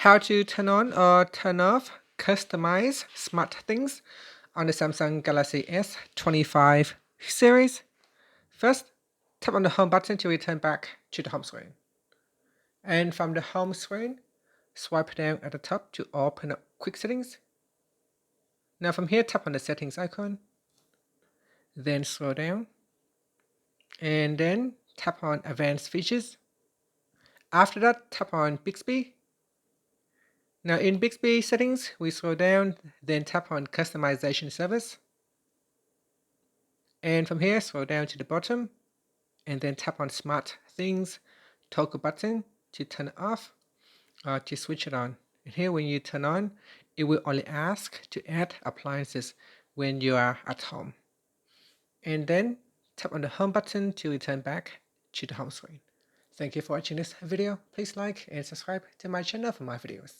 How to turn on or turn off Customize SmartThings on the Samsung Galaxy S25 series. First, tap on the home button to return back to the home screen. And from the home screen, swipe down at the top to open up quick settings. Now from here, tap on the settings icon, then scroll down, and then tap on advanced features. After that, tap on Bixby. Now in Bixby settings, we scroll down, then tap on customization service. And from here, scroll down to the bottom, and then tap on SmartThings toggle button to turn it off or to switch it on. And here when you turn on, it will only ask to add appliances when you are at home. And then tap on the home button to return back to the home screen. Thank you for watching this video. Please like and subscribe to my channel for more videos.